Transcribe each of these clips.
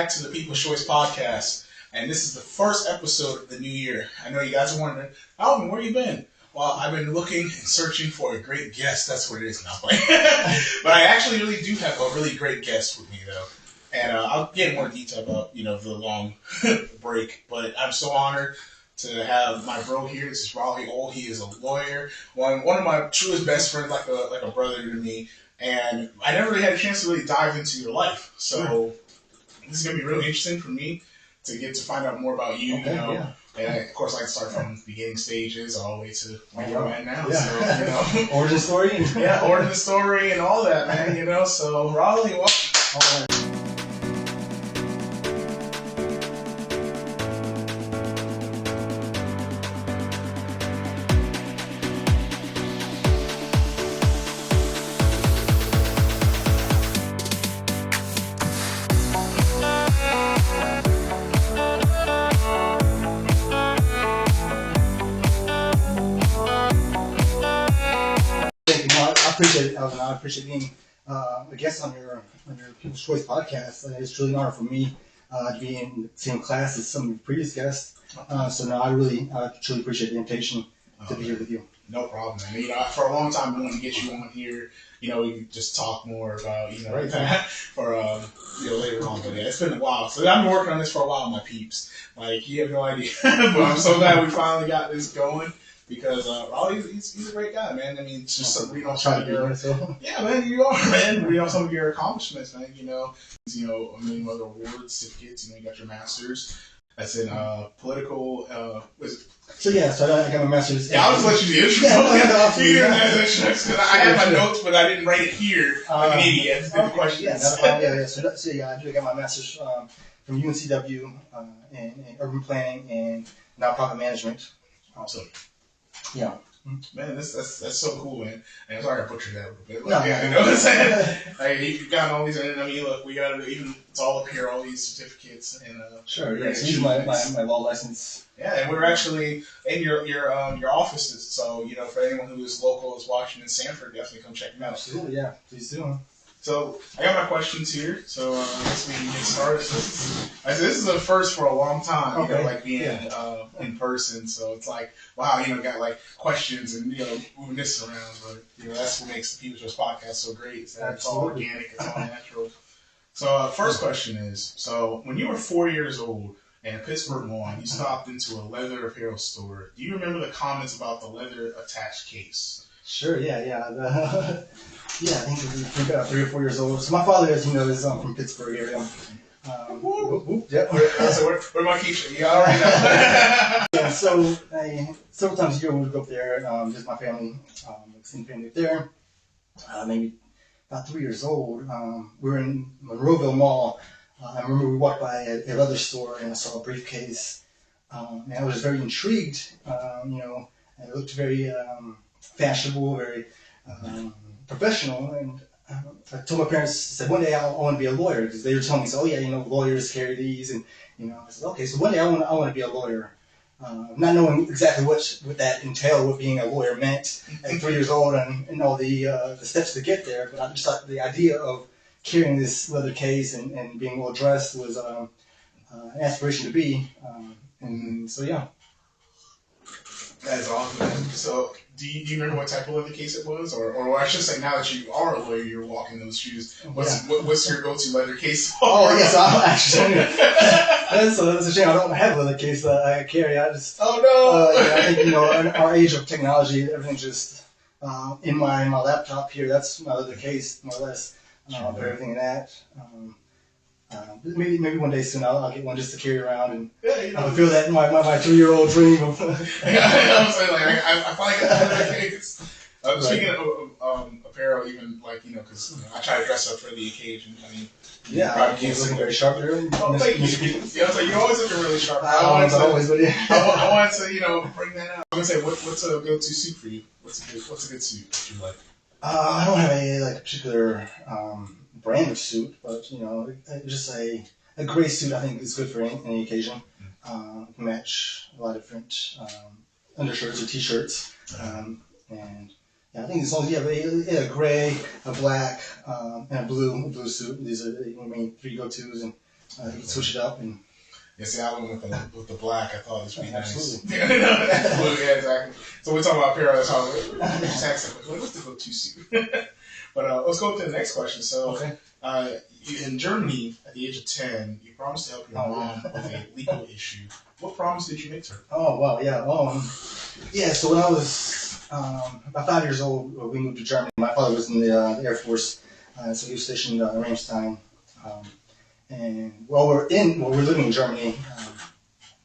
back to the People's Choice podcast, and this is the first episode of the new year. I know you guys are wondering, Alvin, where you been? Well, I've been looking and searching for a great guest. That's what it is now. But I actually really do have a really great guest with me, though. And I'll get more detail about, the long break. But I'm so honored to have my bro here. This is Rolie Ohl. He is a lawyer, one of my truest best friends, like a brother to me. And I never really had a chance to really dive into your life. So this is going to be really interesting for me to get to find out more about you, And I, of course, I like to start from beginning stages all the way to where you're at now. Yeah. So, origin story? Origin story and all that, man, So, Rolie, welcome. All right. I appreciate it, Alvin. I appreciate being a guest on your People's Choice podcast. It's truly an honor for me to be in the same class as some of your previous guests. So no, I truly appreciate the invitation to be here with you. No problem, man. For a long time, I wanted to get you on here. We could just talk more about, for later on. But it's been a while. So I've been working on this for a while, my peeps. Like, you have no idea. But I'm so glad we finally got this going. Because Rolie, he's a great guy, man. It's just some yeah, man, you are, man. Some of your accomplishments, man. Other awards, certificates. You got your master's. That's in political. So I got my master's. Yeah, I'll just let you do it. Because I had my notes, but I didn't write it here like an idiot. Good question. I do got my master's from UNCW in urban planning and nonprofit management. Awesome. Yeah. Man, that's so cool, man. And sorry I butchered that a little bit. You know what I'm saying? You've got all these, and look, we got it's all up here, all these certificates and sure. Yeah. So my law license. Yeah, and we're actually in your offices. So for anyone who is local is watching in Sanford, definitely come check them out. Absolutely, yeah. Please do. So I got my questions here, so I guess we can get started. This is a first for a long time, being in person. So it's like, wow, got questions and moving this around. But that's what makes the People's Choice podcast so great. It's that it's all organic, it's all natural. So first question is, so when you were 4 years old in Pittsburgh Mall, you stopped into a leather apparel store. Do you remember the comments about the leather attached case? Sure. Yeah. I think it was about 3 or 4 years old. So my father, as you know, is from Pittsburgh area. So where my keys? You already know. Yeah. So several times a year we would go up there, visit my family, extended family up there. Maybe about 3 years old. We were in Monroeville Mall. I remember we walked by a leather store and I saw a briefcase. And I was very intrigued. And it looked very fashionable, very professional, and I told my parents, I said, one day I want to be a lawyer, because they were telling me, lawyers carry these, and I said, okay, so one day I want to be a lawyer, not knowing exactly what that entailed, what being a lawyer meant at 3 years old, and all the steps to get there. But I just thought the idea of carrying this leather case and being well dressed was an aspiration to be, and so yeah. That is awesome, man. So, do you remember what type of leather case it was? Or I should say, now that you are a lawyer, you're walking those shoes. What's your go-to leather case? Oh, yes, I'm actually. That's a shame. I don't have a leather case that I carry. I just. Oh, no! I think, in our age of technology, everything's just in my laptop here. That's my leather case, more or less. For everything in that. Maybe one day soon I'll get one just to carry around and I feel that my 3-year-old dream of. I'm saying, I finally got the leather case. Speaking of apparel, even because I try to dress up for the occasion. Probably looking very sharp there. Oh, thank you. You're always looking really sharp. I wanted to bring that out. I'm gonna say, what's a go-to suit for you? What's a good suit that you like? I don't have a particular brand of suit, but just a gray suit I think is good for any occasion. Match a lot of different undershirts or t-shirts, and I think as long as you have a gray, a black, and a blue suit, these are the main 3 go-tos, and you can switch it up and. Yeah, see, I went with the black. I thought it was pretty nice. Absolutely. Yeah, exactly. So we're talking about apparel. That's how what's the go-to suit? But let's go to the next question. So, in Germany, at the age of 10, you promised to help your mom with a legal issue. What promise did you make to her? Oh, wow, yeah. So when I was about 5 years old, we moved to Germany. My father was in the Air Force, so he was stationed in Ramstein. And while we're living in Germany,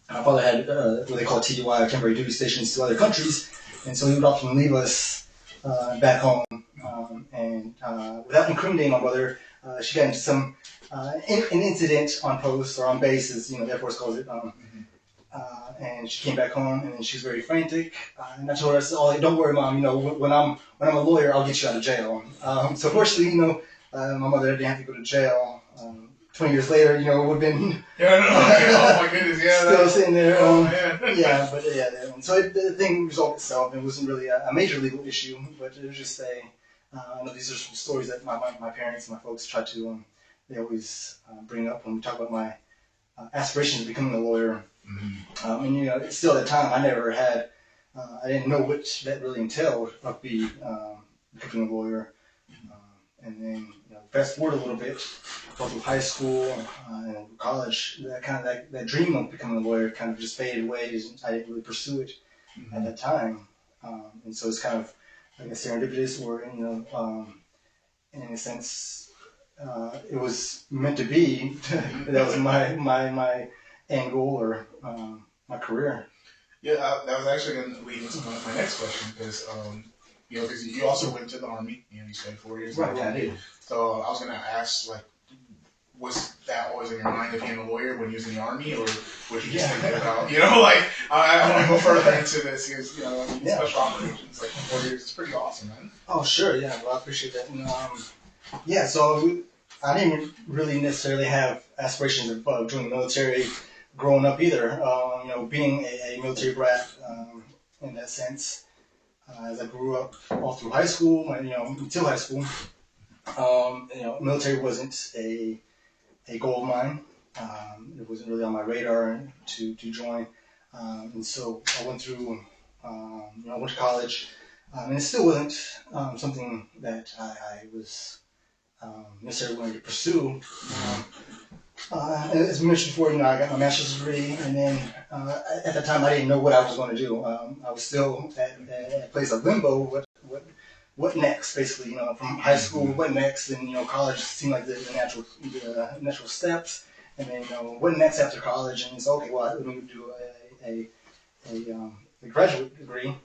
my father had what they call TDY, temporary duty stations to other countries, and so he would often leave us back home. And without incriminating my mother, she got into some an incident on post or on base, as the Air Force calls it. And she came back home, and she was very frantic. And I told her, I said, "Oh, don't worry, Mom. When I'm a lawyer, I'll get you out of jail." So fortunately, my mother didn't have to go to jail. 20 years later, it would have been oh my goodness, still sitting there. Man. And so the thing resolved itself. It wasn't really a major legal issue, but it was just I know these are some stories that my parents and my folks try to, they always bring up when we talk about my aspirations of becoming a lawyer. Mm-hmm. And still at the time, I never had, I didn't know what that really entailed of becoming a lawyer. And then fast forward a little bit, go through high school and college, that dream of becoming a lawyer kind of just faded away. I didn't really pursue it at that time. And so it's kind of like a serendipitous, or in a sense, it was meant to be. That was my end goal or my career. Yeah, that was actually going to lead into my next question because because you also went to the Army. You spent 4 years. Right. Yeah, I did. So I was going to ask, was that always in your mind of being a lawyer when you was in the Army, or was you just thinking about, I want to go further into this because, special operations, 4 years is pretty awesome, man. Oh, sure, yeah. Well, I appreciate that. And, so I didn't really necessarily have aspirations of joining the military growing up either. Being a military brat in that sense. As I grew up all through high school, until high school, military wasn't a goal of mine. It wasn't really on my radar to join. And so I went through, I went to college, and it still wasn't something that I was necessarily wanting to pursue. As we mentioned before, I got my master's degree, and then at that time I didn't know what I was going to do. I was still at a place of limbo. What next? Basically, from high school, what next? And college seemed like the natural steps. And then what next after college? And it's okay. Well, I'm going to do a graduate degree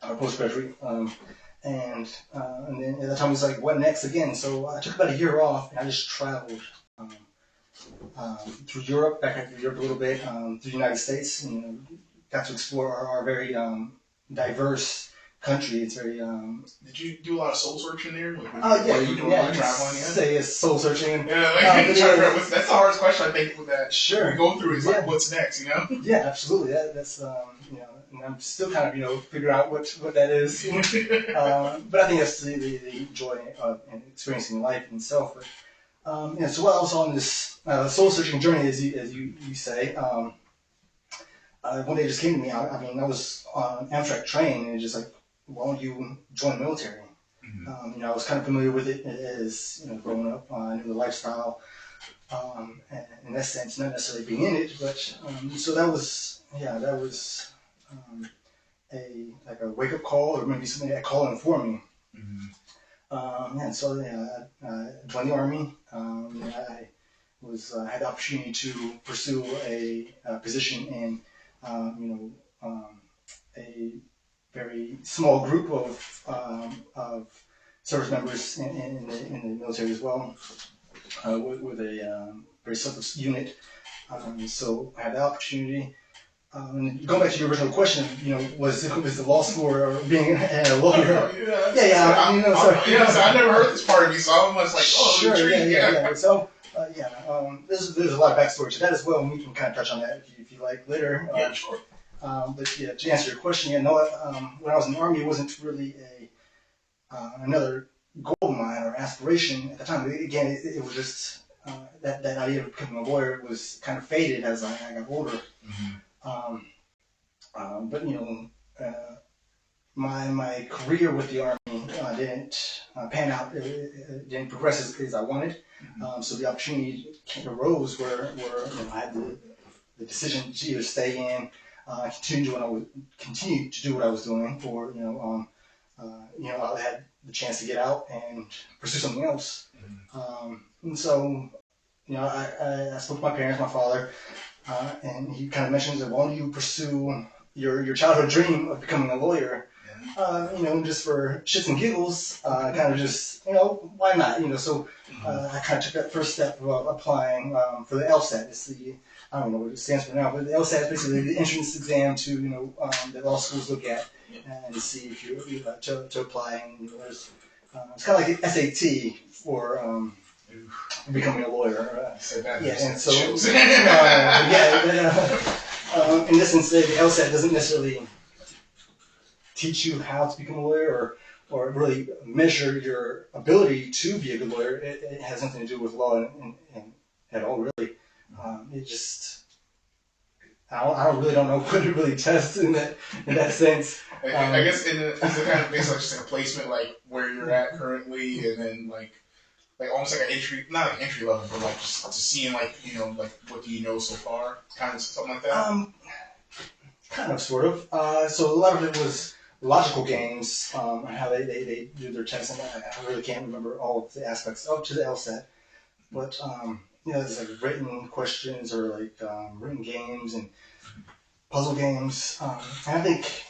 or postgraduate. And then at the time it was like, what next again? So I took about a year off, and I just traveled. Through Europe, back through Europe a little bit, through the United States, and got to explore our very diverse country. It's very. Did you do a lot of soul searching there? You traveling. Say it's soul searching. That's the hardest question I think that we go through is what's next, Yeah, absolutely. That's and I'm still kind of figuring out what that is. But I think that's the joy of experiencing life in itself. But, so while I was on this soul searching journey, as you say, one day it just came to me. I was on an Amtrak train, and it's just like, why don't you join the military? Mm-hmm. I was kind of familiar with it as growing up. I knew the lifestyle, in that sense, not necessarily being in it, but so that was a wake up call, or maybe something that called for me. Mm-hmm. I joined the Army. I had the opportunity to pursue a position in, a very small group of service members in the military as well, with a very selfless unit. So I had the opportunity. Going back to your original question, was the law school or being a lawyer? I never heard this part of you, so I'm almost like, sure, yeah. So, there's a lot of backstory to that as well, and we can kind of touch on that if you like later. Sure. But to answer your question, when I was in the Army, it wasn't really another goal of mine or aspiration at the time. Again, it was just that idea of becoming a lawyer was kind of faded as I got older. But my career with the Army didn't pan out. It didn't progress as I wanted. So the opportunity arose where I had the decision to either stay in, continue to do what I was doing, or I had the chance to get out and pursue something else. And so I spoke to my parents, my father, and he kind of mentioned that, why don't you pursue your childhood dream of becoming a lawyer? Just for shits and giggles, kind of just, why not? So I kind of took that first step of applying for the LSAT. It's I don't know what it stands for now, but the LSAT is basically the entrance exam to, that law schools look at and see if you to apply. And it's kind of like the SAT for becoming a lawyer. And so in this instance, the LSAT doesn't necessarily teach you how to become a lawyer or really measure your ability to be a good lawyer. It has nothing to do with law and at all, really. It just, I really don't know what it really tests in that sense. I guess it's kind of basically just like a placement, like where you're at currently, and then like almost like an entry, not like entry level, but like just seeing like what do you know so far, kind of something like that. Kind of, sort of. So a lot of it was logical games, how they do their tests, and I really can't remember all of the aspects up to the LSAT, but there's like written questions or like written games and puzzle games. And I think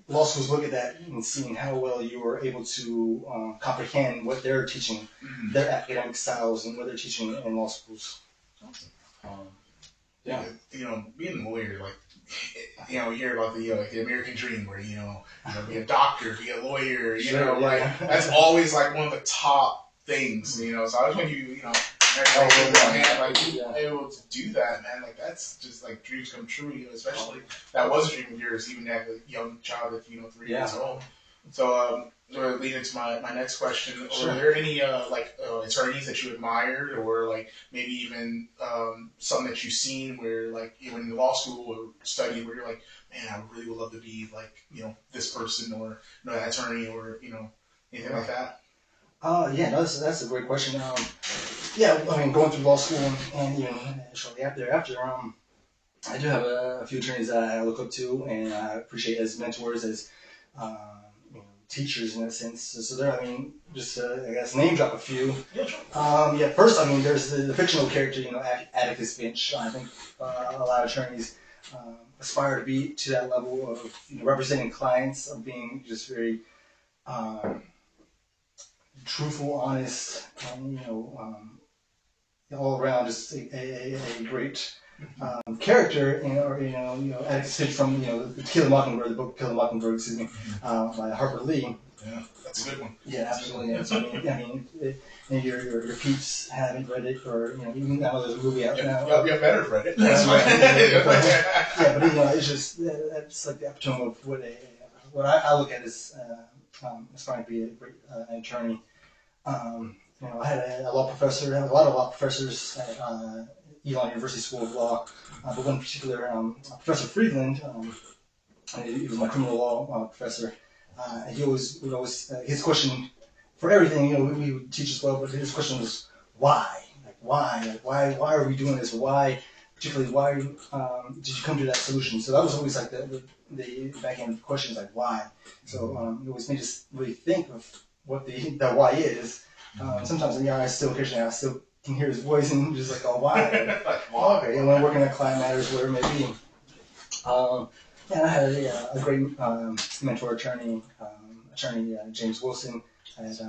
law schools look at that and seeing how well you are able to comprehend what they're teaching, their academic styles, and what they're teaching in law schools. Being a lawyer, like, you hear about the American dream where, be a doctor, be a lawyer, that's always like one of the top things, so I was when able to do that, man, like that's just like dreams come true, especially that was a dream of yours, even as a young child at 3 years old. So, lead into my next question. Sure. Are there any attorneys that you admired, or like maybe even some that you've seen where like even in law school or study where you're like, man, I really would love to be like this person or that attorney or anything like that? That's a great question. Going through law school and even shortly after, I do have a few attorneys that I look up to and I appreciate as mentors, as teachers in that sense. So there, just I guess name drop a few. First, there's the fictional character, Atticus Finch. I think a lot of attorneys aspire to be to that level of representing clients, of being just very truthful, honest, and all around just a great character, Atticus Finch from the Kill the Mockingbird, the book Kill the Mockingbird, by Harper Lee. Yeah, that's a good one. Yeah, absolutely. Yeah. So, and your peeps haven't read it, or even now there's a movie out now. Yeah, better read it. That's right. But it's just that's like the epitome of what I look at as aspiring to be a great attorney. I had a law professor. I had a lot of law professors at Elon University School of Law, but one particular, Professor Friedland, he was my criminal law professor. He would always his question for everything, we would teach as well, but his question was why? Why are we doing this? Why, particularly, why did you come to that solution? So that was always like the back end questions, like why. So it always made us really think of what the why is. Sometimes I still can hear his voice and just like, oh, why? Okay, and when I'm working at client matters, whatever it may be. And I had a great mentor attorney, James Wilson at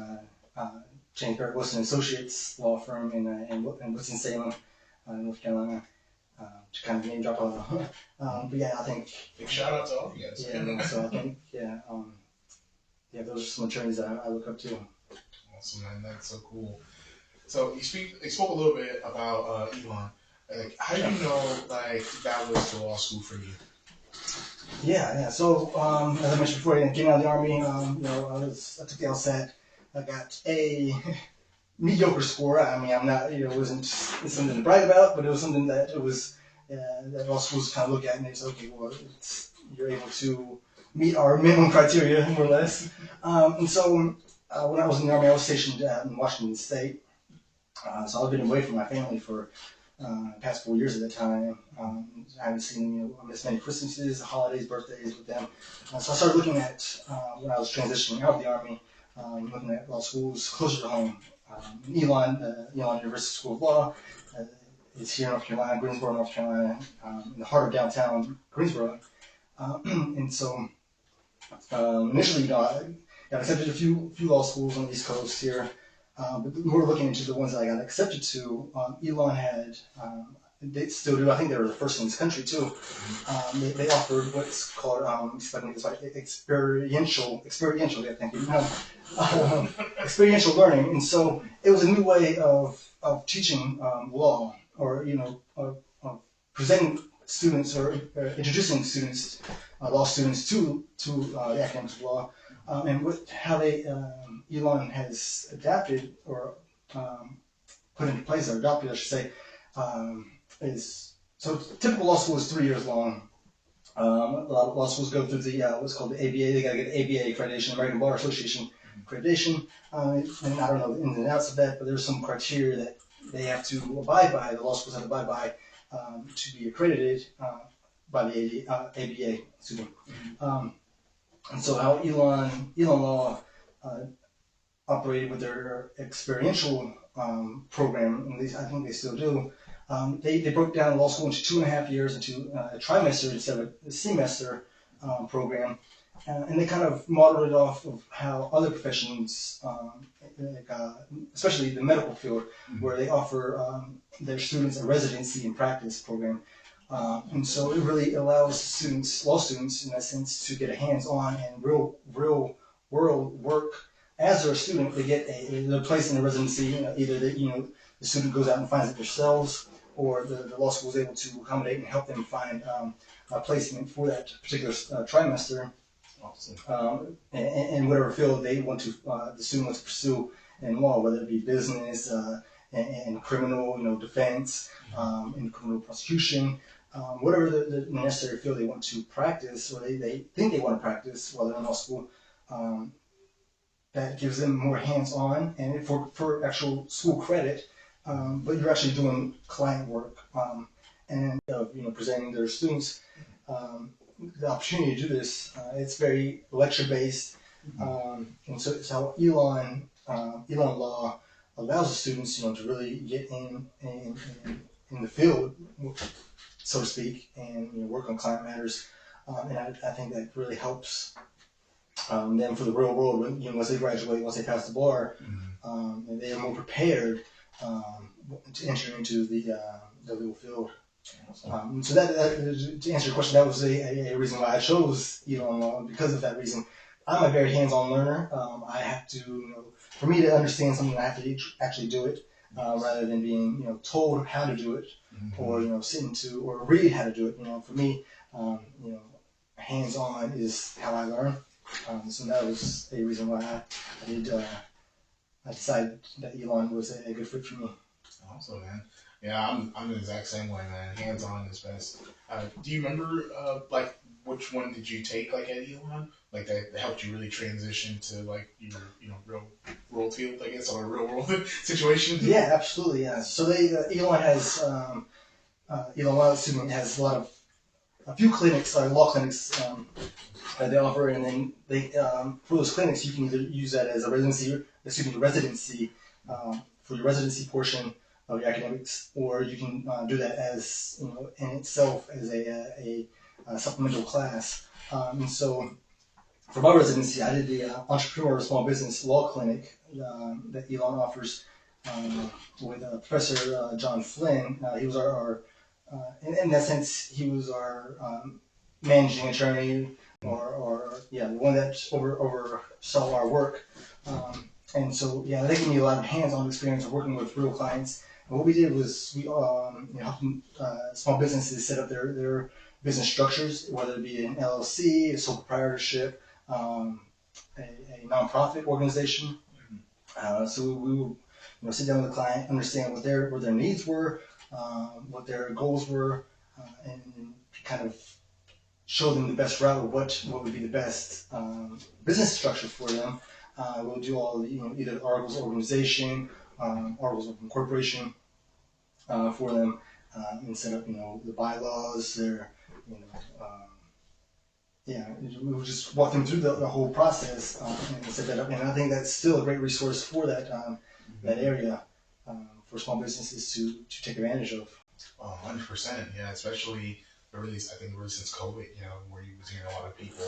James Barrett Wilson Associates Law Firm in Winston-Salem, North Carolina. To kind of name drop but I think big shout out to all of you guys. So I think those are some attorneys that I look up to. Awesome, man. That's so cool. So you spoke a little bit about Elon. Like, how do you know that was the law school for you? Yeah. So as I mentioned before, getting out of the Army, I took the LSAT. I got mediocre score. I mean, I'm not, it wasn't something to brag about, but it was something that it was that law schools kind of look at and they say, okay, well, you're able to meet our minimum criteria more or less. And so when I was in the Army, I was stationed in Washington State. So I've been away from my family for the past 4 years at that time. I haven't seen, I missed many Christmases, holidays, birthdays with them. So I started looking at, when I was transitioning out of the Army, looking at law schools closer to home. Elon University School of Law is here in North Carolina, Greensboro, North Carolina, in the heart of downtown Greensboro. And so initially, I got accepted to a few law schools on the East Coast here. But more looking into the ones that I got accepted to, Elon had, they still do, I think they were the first in this country too. They offered what's called, experiential, yeah, thank you. Experiential learning. And so it was a new way of teaching law, or, of presenting students or introducing students, law students to the academics of law. And how Elon has adapted or put into place, or adopted, I should say, is, so typical law school is 3 years long. A lot of law schools go through the what's called the ABA. They got to get the ABA accreditation, American Bar Association accreditation. And I don't know the ins and outs of that, but there's some criteria that they have to abide by. The law schools have to abide by to be accredited by the ABA. Excuse me. And so how Elon Law operated with their experiential program, and I think they still do, they broke down law school into 2.5 years into a trimester instead of a semester program. And they kind of modeled it off of how other professions, especially the medical field, where they offer their students a residency and practice program. And so it really allows students, law students in that sense, to get a hands-on and real world work. As they're a student, they get they're placed in a residency. Either the student goes out and finds it themselves, or the law school is able to accommodate and help them find a placement for that particular trimester. Awesome. And whatever field they want to, the student wants to pursue in law, whether it be business and criminal, defense, and criminal prosecution. Whatever the necessary field they want to practice, or they think they want to practice while they're in law school, that gives them more hands-on and for actual school credit, but you're actually doing client work and presenting their students the opportunity to do this. It's very lecture-based, and so it's how Elon Law allows the students, to really get in the field, so to speak, and work on client matters. And I think that really helps them for the real world. Once they graduate, once they pass the bar, and they are more prepared to enter into the legal field. So that to answer your question, that was a reason why I chose Elon Law, because of that reason. I'm a very hands-on learner. I have to, for me to understand something, I have to actually do it, rather than being, told how to do it, or sitting to or read how to do it. For me, hands-on is how I learn. So that was a reason why I decided that Elon was a good fit for me. Awesome, man. Yeah, I'm the exact same way, man. Hands-on is best. Do you remember, which one did you take, at Elon? That helped you really transition to, your, real world field, I guess, or real world situation? Yeah, absolutely, yeah. So Elon has, Elon Law School has a few clinics, law clinics, that they offer, and then for those clinics, you can either use that as a residency for your residency portion of your academics, or you can do that as in itself as a supplemental class. And so for my residency, I did the Entrepreneur Small Business Law Clinic that Elon offers with Professor John Flynn. He was our in that sense, he was our managing attorney, or the one that oversaw our work. And so, they gave me a lot of hands-on experience of working with real clients. And what we did was we helped small businesses set up their business structures, whether it be an LLC, a sole proprietorship, a nonprofit organization. So we would sit down with the client, understand what their needs were, what their goals were, and kind of show them the best route of what would be the best business structure for them. We'll do all the, either articles of organization, articles of incorporation for them, and set up, the bylaws, their, we'll just walk them through the whole process and set that up. And I think that's still a great resource for that that area for small businesses to take advantage of. 100%, yeah, especially really since COVID, where you was hearing a lot of people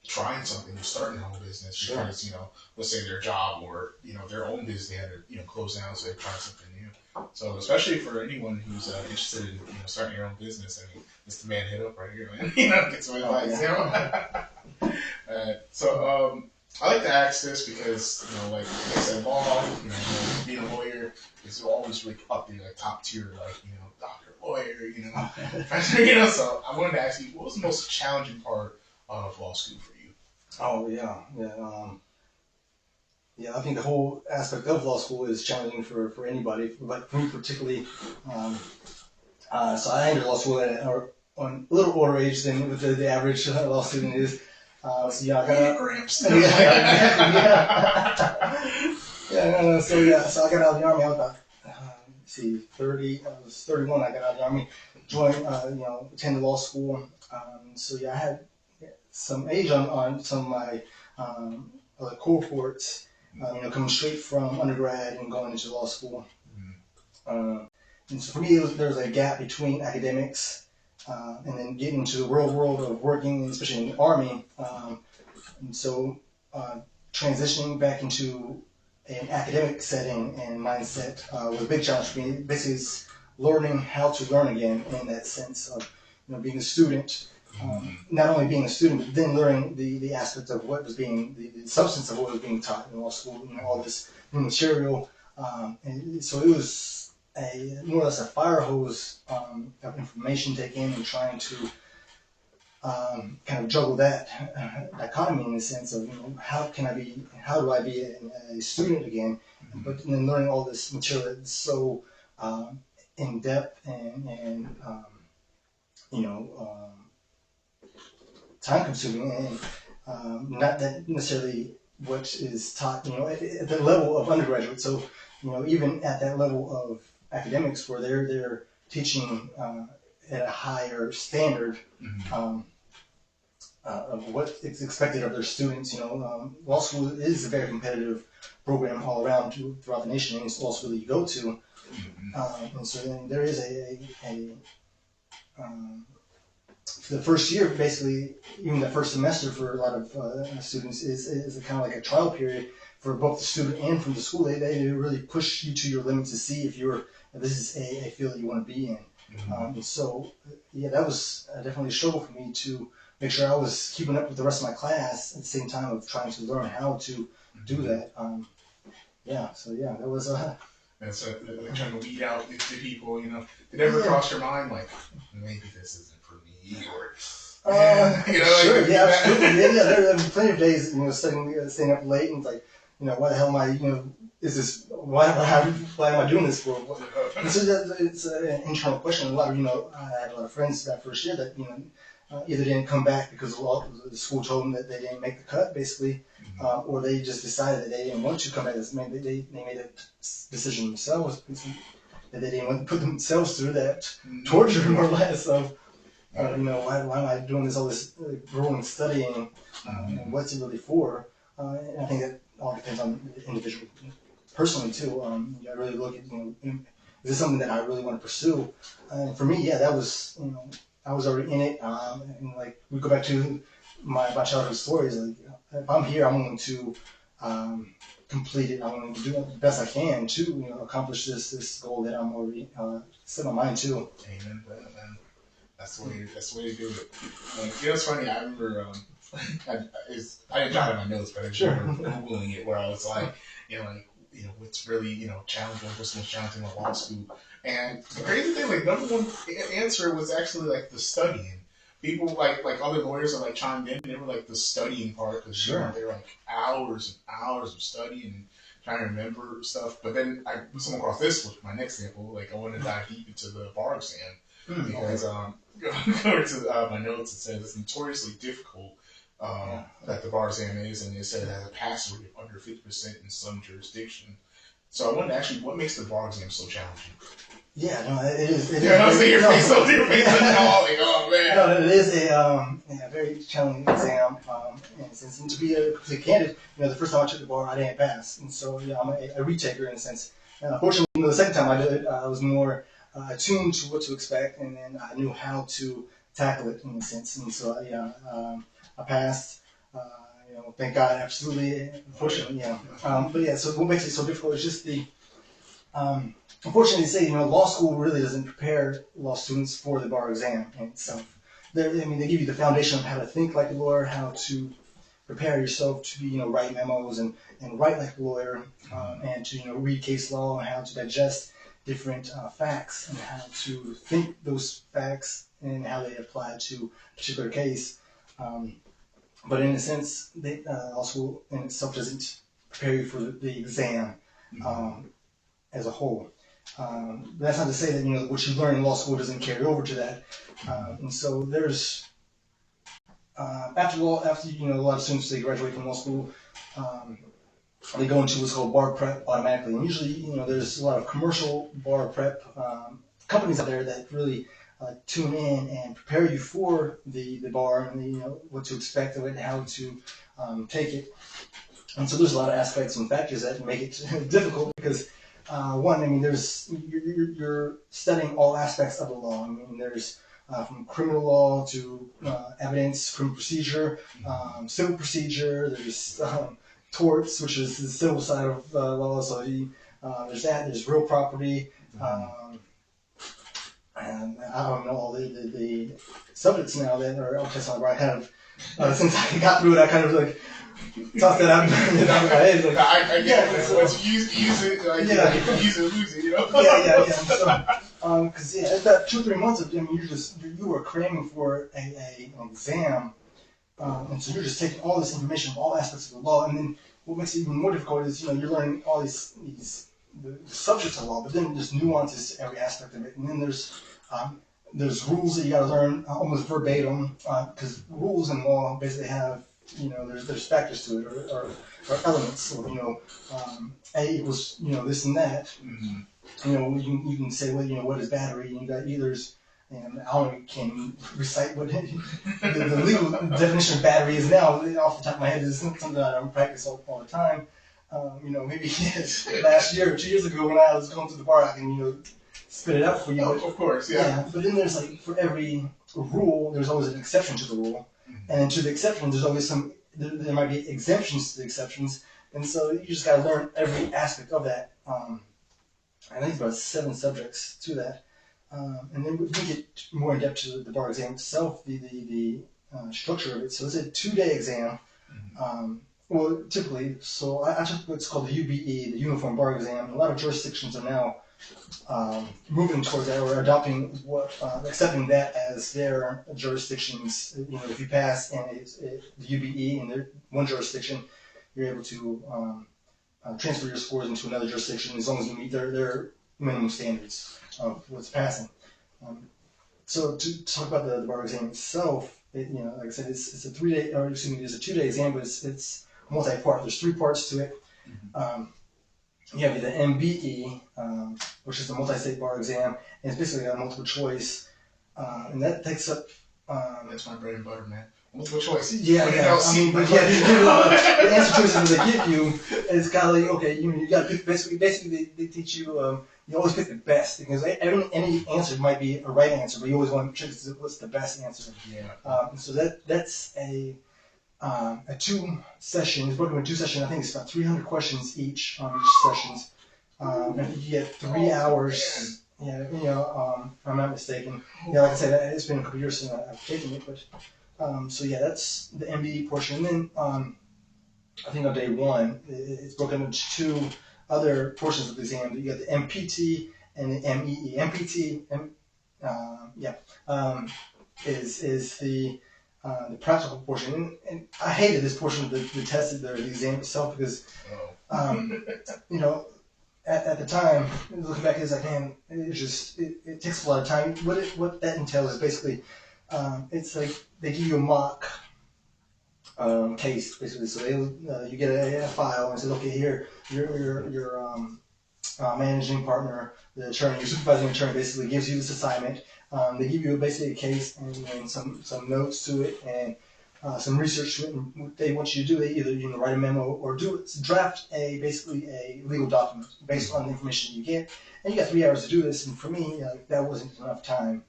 trying something, starting their own business because, let's say their job or, their own business, they had to, close down, so they're trying something new. So especially for anyone who's interested in, starting your own business, Mr. Man, hit up right here, man. Get some advice, So I like to ask this because, like I said, law, being a lawyer is always really up there, like top tier, like, doctor, lawyer, professor, so I wanted to ask you, what was the most challenging part of law school for you? Oh, yeah. I think the whole aspect of law school is challenging for anybody, but for me particularly. So I entered law school on a little older age than what the average law student is. I got Gramps. So I got out of the Army. I was about 30. I was 31. I got out of the Army, joined, attended law school. I had some age on some of my other cohorts. Coming straight from undergrad and going into law school. And so for me, there was a gap between academics and then getting into the real world of working, especially in the Army. Transitioning back into an academic setting and mindset was a big challenge for me. Basically, it's learning how to learn again in that sense of being a student. Not only being a student, but then learning the aspect of what was being, the substance of what was being taught in law school, all this new material. And so it was more or less a fire hose of information taken and trying to kind of juggle that dichotomy in the sense of, how do I be a student again, but then learning all this material that's so in depth and time consuming and not that necessarily what is taught, at the level of undergraduate. So, even at that level of academics where they're teaching at a higher standard of what is expected of their students. Law school is a very competitive program all around throughout the nation, and it's law school that you go to. And so then there is the first year, basically, even the first semester for a lot of students is a kind of like a trial period for both the student and from the school. They really push you to your limits to see if this is a field that you want to be in. That was definitely a struggle for me to make sure I was keeping up with the rest of my class at the same time of trying to learn how to do that. That was And so, trying to weed out the people, did it ever cross your mind, like, maybe this isn't for me, or, sure, absolutely. There have been plenty of days, staying up late, and it's like, why the hell am I, is this, why am I doing this for? And so it's an internal question. I had a lot of friends that first year that, either didn't come back because the school told them that they didn't make the cut, basically, or they just decided that they didn't want to come back. Maybe they made a decision themselves that they didn't want to put themselves through that torture, more or less, of, why am I doing all this grueling studying, and what's it really for? And I think that all depends on the individual, personally, too. I really look at, is this something that I really want to pursue? And for me, that was, I was already in it, and like we go back to my childhood stories. Like, if I'm here, I'm going to complete it. I'm going to do the best I can to accomplish this goal that I'm already set my mind to. Amen. That's the way to do it. It's funny. I remember I didn't jot in my notes, but I just remember Googling it where I was like, what's really challenging, what's most challenging about law school. And the crazy thing, like, number one answer was actually like the studying. People like other lawyers are like chimed in, and they were like the studying part because they were like hours and hours of studying and trying to remember stuff. But then I stumbled across this with my next example. Like I wanted to dive deep into the bar exam because according to my notes, it says it's notoriously difficult that the bar exam is, and it said it has a pass rate of under 50% in some jurisdictions. So I wanted to ask you, what makes the bar exam so challenging? Yeah, no, it is. I was your face so like, oh man. No, it is a very challenging exam. And to be completely candid, the first time I took the bar, I didn't pass, and so I'm a retaker in a sense. Fortunately, the second time I did it, I was more attuned to what to expect, and then I knew how to tackle it in a sense. And so I passed. Thank God, absolutely. Unfortunately, but so what makes it so difficult is just the. Unfortunately, law school really doesn't prepare law students for the bar exam in itself. They give you the foundation of how to think like a lawyer, how to prepare yourself to be, write memos and write like a lawyer, and to, read case law and how to digest different facts and how to think those facts and how they apply to a particular case. But in a sense, law school in itself doesn't prepare you for the exam as a whole. That's not to say that what you learn in law school doesn't carry over to that. And so there's after a lot of students, they graduate from law school, they go into what's called bar prep automatically. And usually, there's a lot of commercial bar prep companies out there that really tune in and prepare you for the bar and what to expect of it and how to take it. And so there's a lot of aspects and factors that make it difficult because one, you're studying all aspects of the law. There's from criminal law to evidence, criminal procedure, civil procedure. There's torts, which is the civil side of law. So there's that. There's real property. And I don't know all the subjects now that are I kind of since I got through it, I kind of like tossed that out in my head. Like, I get it. Once you use it, use it, lose it. Because it's that 2-3 months of you were cramming for an exam, and so you're just taking all this information from all aspects of the law, and then what makes it even more difficult is you're learning all these the subjects of law, but then there's nuances to every aspect of it, and then there's rules that you got to learn almost verbatim, because rules in law basically have there's factors to it or elements. So A equals this and that. Mm-hmm. You can say what is battery? You got either's. And I can recite what the legal definition of battery is now off the top of my head. Is something that I don't practice all the time. Maybe last year or 2 years ago when I was going to the bar, I can spit it out for you. Oh, of course, yeah. But then there's for every rule, there's always an exception to the rule, and then to the exception, there's always there might be exemptions to the exceptions, and so you just got to learn every aspect of that. I think it's about 7 subjects to that. And then we get more in depth to the bar exam itself, the structure of it. So it's a 2-day exam. Well, typically, so I took what's called the UBE, the Uniform Bar Exam. A lot of jurisdictions are now moving towards that or adopting accepting that as their jurisdictions. If you pass and it's the UBE in one jurisdiction, you're able to transfer your scores into another jurisdiction as long as you meet their minimum standards of what's passing. So to talk about the bar exam itself, like I said, it's a 3-day, or excuse me, it's a 2-day exam, but it's multi-part. There's 3 parts to it. You have the MBE, which is the multi-state bar exam, and it's basically a multiple choice, and that takes up. That's my bread and butter, man. Multiple choice. Yeah. The answer choices that they give you is kind of like, okay, you got to pick. Basically, they teach you. You always pick the best because any answer might be a right answer, but you always want to check what's the best answer. Yeah. So that's a 2-session. It's broken into 2 sessions. I think it's about 300 questions each on each sessions. And you get 3 hours. Yeah, if I'm not mistaken. Yeah, like I said, it's been a couple years since I've taken it, but that's the MBE portion. And then I think on day 1, it's broken into 2 other portions of the exam. You got the MPT and the MEE. MPT, is the the practical portion. And I hated this portion of the test, the exam itself, because, you know, at the time, looking back, it's like, man, it takes a lot of time. What that entails is basically, it's like they give you a mock case, basically. So you get a file and say, okay, here, your managing partner, the attorney, your supervising attorney, basically gives you this assignment. They give you basically a case and some notes to it and some research to it. And what they want you to do, they either write a memo or draft basically a legal document based on the information you get. And you got 3 hours to do this. And for me, that wasn't enough time.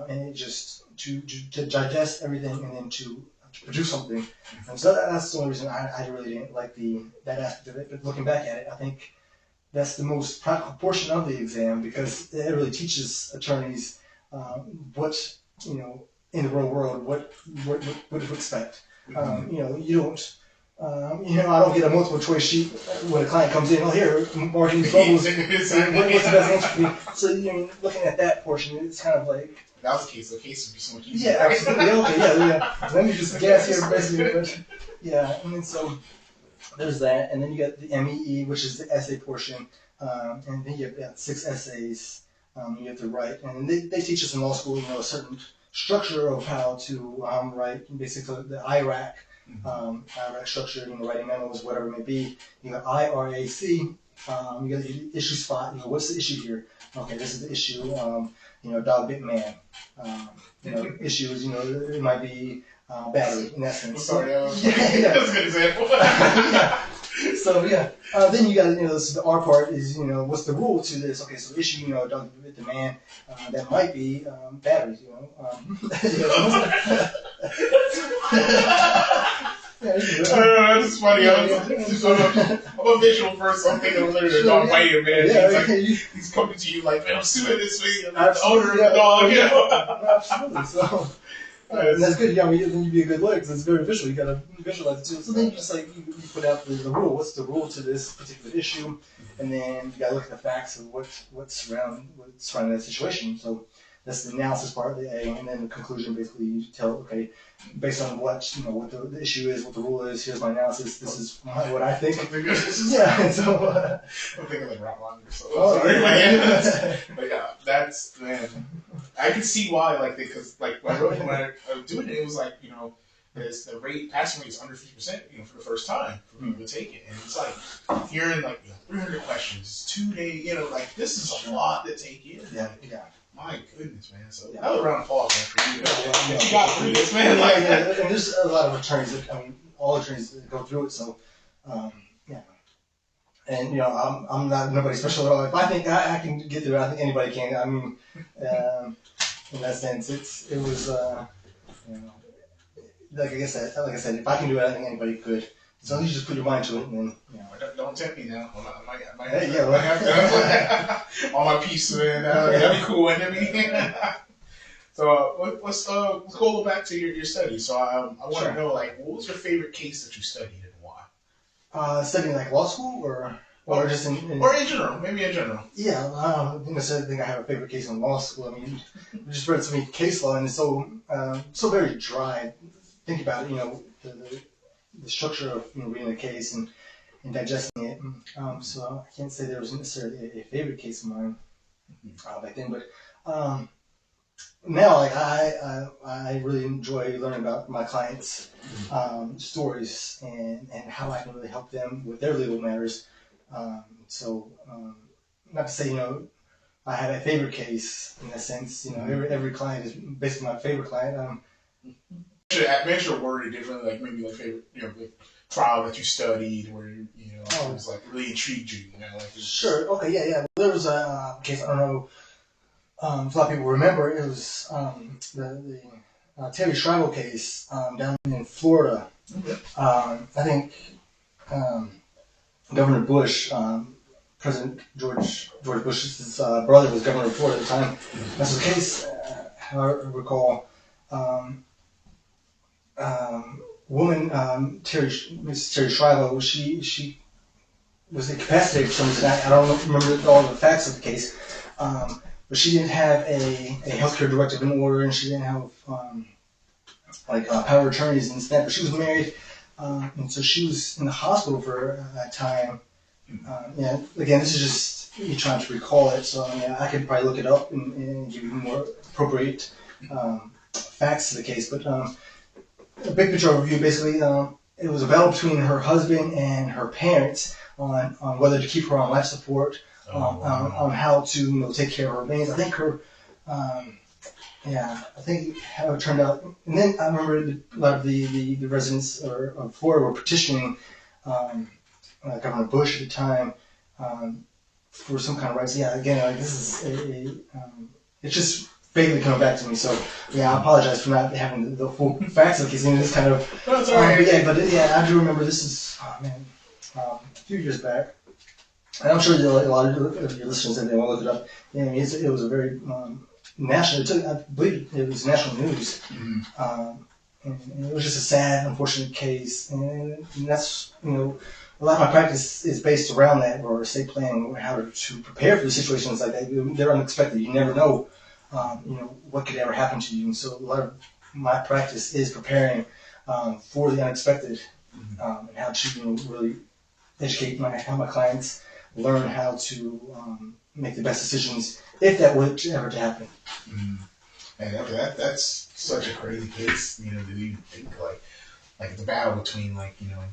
And it just to digest everything and then to produce something. And so that's the only reason I really didn't like that aspect of it. But looking back at it, I think that's the most practical portion of the exam, because it really teaches attorneys what, in the real world, what to expect. You don't, I don't get a multiple choice sheet when a client comes in. Oh, here, marking these bubbles. What's the best answer for me? So, looking at that portion, it's kind of like. If that was the case would be so much easier. Yeah, absolutely. Okay, yeah. Let me just guess here, basically. But, yeah, and then so there's that. And then you got the MEE, which is the essay portion. And then you have 6 essays you have to write. And they teach us in law school, a certain structure of how to write, basically the IRAC. IRAC structure, writing memos, whatever it may be. You got IRAC, you got the issue spot, what's the issue here? Okay, this is the issue, dog bit man. Issues, it might be battery in that sense. I'm sorry, that's a good example. Yeah. So yeah, then you got the R part is what's the rule to this? Okay, so the issue dog bit the man, that might be batteries. That's funny. I'm a visual person. I'm thinking literally a dog biting, man. He's coming to you like, man, I'm suing this thing. The owner of the dog. Absolutely. So. And that's good. Yeah, then you'd be a good lawyer because it's very visual. You gotta visualize it too. So then you just you put out the rule. What's the rule to this particular issue? And then you gotta look at the facts of what's surrounding that situation. So that's the analysis part, the A, and then the conclusion. Basically, you tell, okay, based on what what the issue is, what the rule is. Here's my analysis. This is what I think. Yeah. So I'm thinking like Rottweiler or something. Oh, sorry. But yeah, that's man. I can see why, because when I was doing it, it was like, there's the passing rate is under 50%, for the first time for people to take it, and it's like hearing 300 questions, 2 days, this is a lot to take in. Yeah. My goodness, man. So another round of applause for you. You got through this, man. And there's a lot of attorneys all attorneys that go through it. So, yeah. And I'm not nobody special at all. If I think I can get through it, I think anybody can. I mean, in that sense, it was like I said, if I can do it, I think anybody could. So you just put your mind to it, and then Don't tempt me now. I might have to. All my pieces, man. That'd be cool, wouldn't it? So let's go a little back to your study. So I want to know, what was your favorite case that you studied and why? Studying law school or just in or in general, maybe in general. Yeah, I don't necessarily think I have a favorite case in law school. I mean, we just read so many case law, and it's so very dry. Think about it, the structure of reading a case and digesting it. So I can't say there was necessarily a favorite case of mine back then, but now I really enjoy learning about my clients' stories and how I can really help them with their legal matters. So not to say I have a favorite case in that sense. Every client is basically my favorite client. Make sure worded differently, maybe favorite trial that you studied where it was really intrigued you. Sure. Okay. Yeah. There was a case, I don't know if a lot of people remember. It was the Terry Schreiber case down in Florida. I think Governor Bush, President George Bush's brother, was governor of Florida at the time. That's the case. I recall. Woman, Miss Terry Schreiber, she was incapacitated for some reason. I don't remember all the facts of the case, but she didn't have a healthcare directive in order, and she didn't have power of attorneys in Sanford. She was married, and so she was in the hospital for that time. Again, this is just me trying to recall it, so I could probably look it up and give you more appropriate facts to the case. But a big picture overview, basically, it was a battle between her husband and her parents on whether to keep her on life support, on how to take care of her remains. I think I think how it turned out. And then I remember a lot of the residents of Florida were petitioning Governor Bush at the time for some kind of rights. Yeah, again, this is it's just vaguely coming back to me. So I apologize for not having the full facts of the case. I mean, this kind of. No, it's all right. I do remember this is a few years back. And I'm sure a lot of your listeners, if they want to look it up, it was a very national. I believe it was national news, and it was just a sad, unfortunate case. And that's a lot of my practice is based around that, or estate planning, how to prepare for situations like that. They're unexpected. You never know, what could ever happen to you. And so a lot of my practice is preparing for the unexpected, and how to really educate my clients. Learn how to make the best decisions if that were ever to happen. And that's such a crazy case, to even think like the battle between your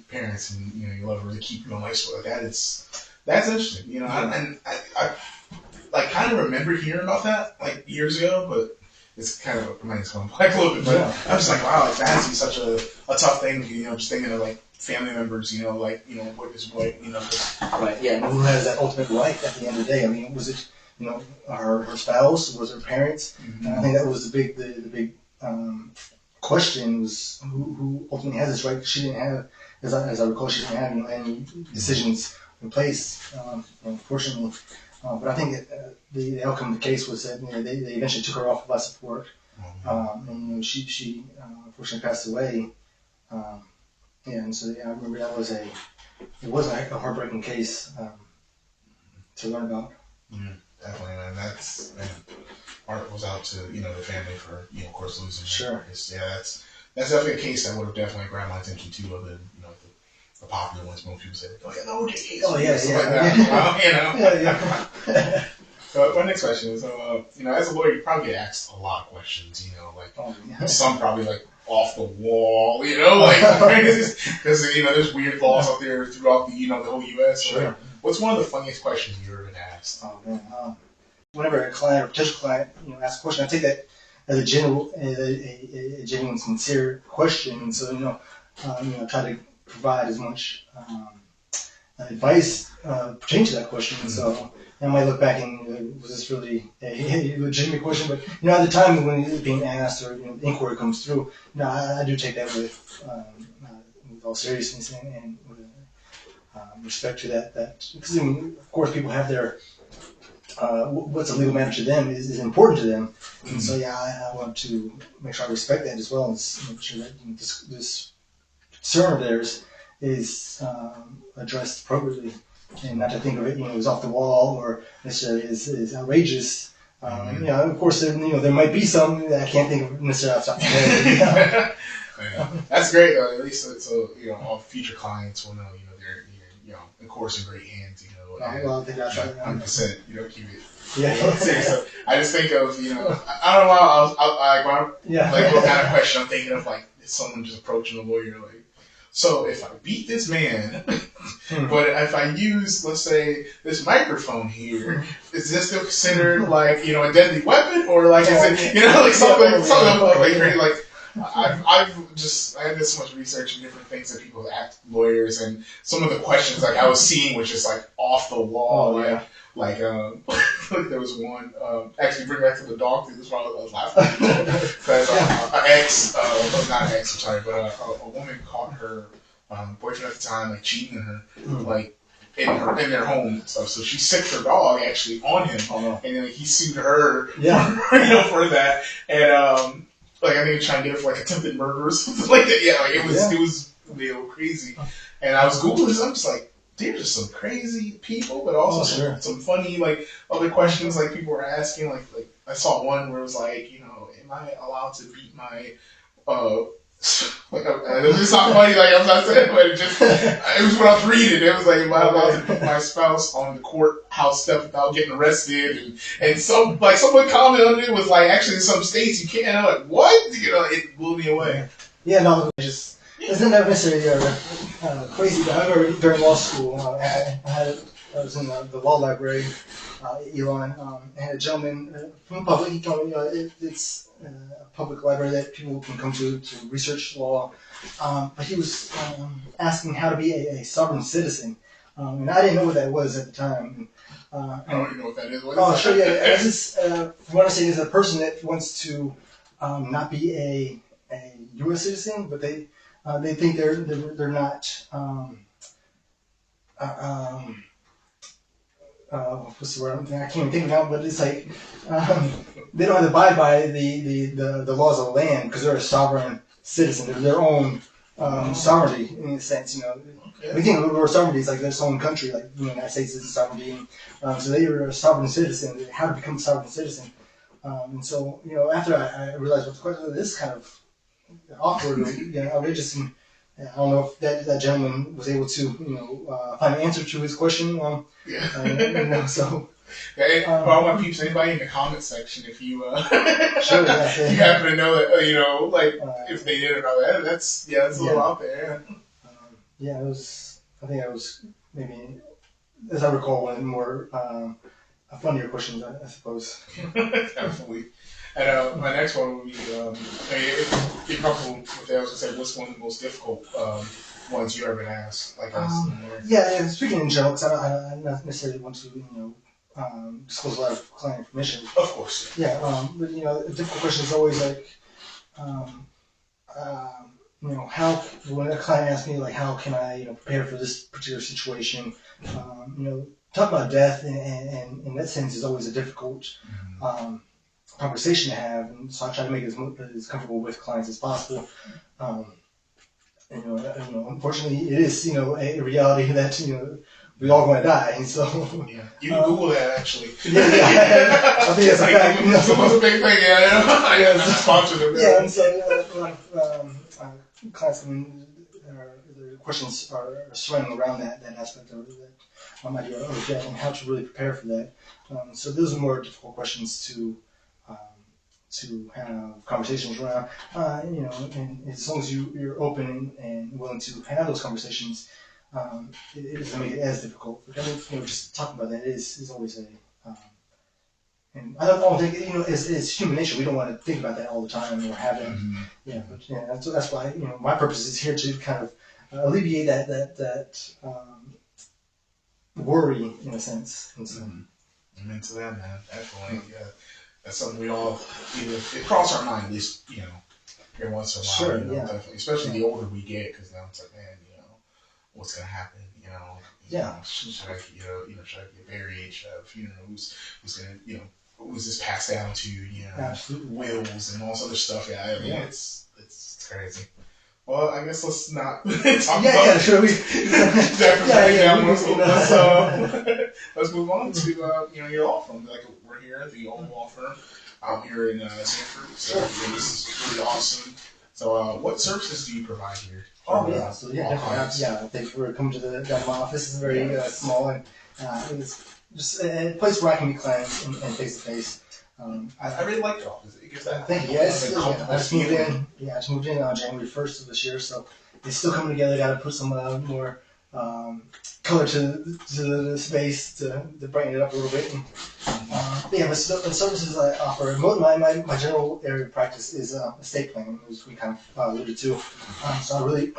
parents and your lover to keep you on life support. That's interesting. And I kind of remember hearing about that years ago, but it's kind of mine's going back a little bit. But I'm just like, wow, that has to be such a tough thing. Just thinking of family members, what is what, Right, yeah, and who has that ultimate right at the end of the day? I mean, was it, her spouse, was her parents? And I think that was the big question was who ultimately has this right. She didn't have, as I recall, she didn't have any decisions in place, unfortunately. But I think the outcome of the case was that they eventually took her off of life support, and she unfortunately passed away. And so I remember that was a heartbreaking case to learn about. Yeah, definitely, man. Heart goes out to the family for of course losing. Sure. That's definitely a case that would have definitely grabbed my attention too, other than the popular ones. Most people say, "Oh yeah, the OJ case." Oh yeah. Yeah. So my next question is, as a lawyer, you probably get asked a lot of questions. Some probably off the wall, because there's weird laws out there throughout the the whole U.S. Sure. What's one of the funniest questions you've ever been asked? Oh man, whenever a client or potential client asks a question, I take that as a genuine, sincere question, and so try to provide as much advice pertaining to that question. And so I might look back and was this really a legitimate question? But at the time when it's being asked or inquiry comes through, I do take that with all seriousness and with respect to that because of course people have their what's a legal matter to them is important to them, and so I want to make sure I respect that as well and make sure that this concern of theirs is addressed appropriately. And not to think of it, it was off the wall or necessarily is outrageous. Of course, there might be some that I can't think of necessarily off the top of my head. That's great. At least so all future clients will know they're of course in great hands. Well, I think that's 100%. Keep it. Yeah. So I just think of I don't know why what kind of question I'm thinking of someone just approaching a lawyer so if I beat this man, but if I use, let's say, this microphone here, is this still considered a deadly weapon, or is it something I did so much research and different things that people have asked lawyers, and some of the questions I was seeing was just off the wall, there was one actually bring back to the dog thing. This is why I was laughing because not an ex, I'm sorry, but a woman caught her boyfriend at the time cheating on her in their home and stuff. So she sicked her dog actually on him, and then he sued her for that. And I think he was trying to get her for attempted murder or something like that. Yeah, it was crazy. And I was Googling this. I'm just there's just some crazy people, but also some funny other questions people were asking. I saw one where it was am I allowed to beat my it's not funny, like I'm not saying, but it was what I was reading. It was like, am I allowed to put my spouse on the courthouse step without getting arrested? And someone commented on it was like, actually in some states you can't. And I'm like, what? It blew me away. Yeah, no, isn't that necessarily crazy? But I remember during law school, I was in the law library, Elon, and had a gentleman from the public. He told me, it's a public library that people can come to research law. But he was asking how to be a sovereign citizen. And I didn't know what that was at the time. I don't even know what that is. Sure, yeah. It's just, from what I say, is a person that wants to not be a U.S. citizen, but they think they're not. What's the word? I can't even think of it, but it's like they don't have to abide by the laws of the land because they're a sovereign citizen. They're their own sovereignty in a sense. We think of the word sovereignty is like their own country, like the United States is a sovereignty. So they are a sovereign citizen. How to become a sovereign citizen? And so after I realized what the question is, kind of awkward, outrageous, and I don't know if that gentleman was able to find an answer to his question. So. Hey, all my peeps, anybody in the comment section, if you sure, yeah, you happen to know that if they did or not, that's a little out there. Yeah, it was. I think I was maybe, as I recall, one of the more funnier questions, I suppose. Definitely. And my next one would be, if you're comfortable with that, I was going to say, what's one of the most difficult ones you ever been asked? Speaking in general, because I don't necessarily want to, disclose a lot of client information. Of course. Yeah, but a difficult question is always like, how, when a client asks me, like, how can I, prepare for this particular situation? Talk about death, and in that sense, is always a difficult conversation to have, and so I try to make it as comfortable with clients as possible. Unfortunately, it is a reality that we all going to die, and so you can Google that actually. Yeah, I think that's a fact. It's a big thing, I'm sponsored of that. Yeah, and so clients, the questions are surrounding around that aspect of that idea of death and how to really prepare for that. So those are more difficult questions to have conversations around, and as long as you're open and willing to have those conversations, it doesn't make it as difficult. But just talking about that is always and I don't think it's human nature. We don't want to think about that all the time or have it. That's why my purpose is here to kind of alleviate that worry in a sense. And so, I'm into that, man. Definitely, yeah. That's something we all it crosses our mind at least, every once in a while. Sure, definitely, especially the older we get, because now it's like, man, what's gonna happen? Should I get buried? Should I have a funeral? Who's gonna, who's this passed down to? Absolutely. Wills and all this other stuff. Yeah, I mean, it's crazy. Well, I guess let's not talk about. Yeah, sure. Let's move on to your law firm. Like we're here at the OHL Law Firm. I'm here in Sanford, so this is really awesome. So, what services do you provide here? Thanks for coming to my office. It's very small, and it's just a place where I can meet clients and face to face. I really like your office. It gives that. Thank you. Yes, I just moved in. Yeah, I just moved in on January 1st of this year, so it's still coming together. Got to put some more color to the space to brighten it up a little bit. The services I offer. My general area of practice is estate planning, as we kind of alluded to. So I really,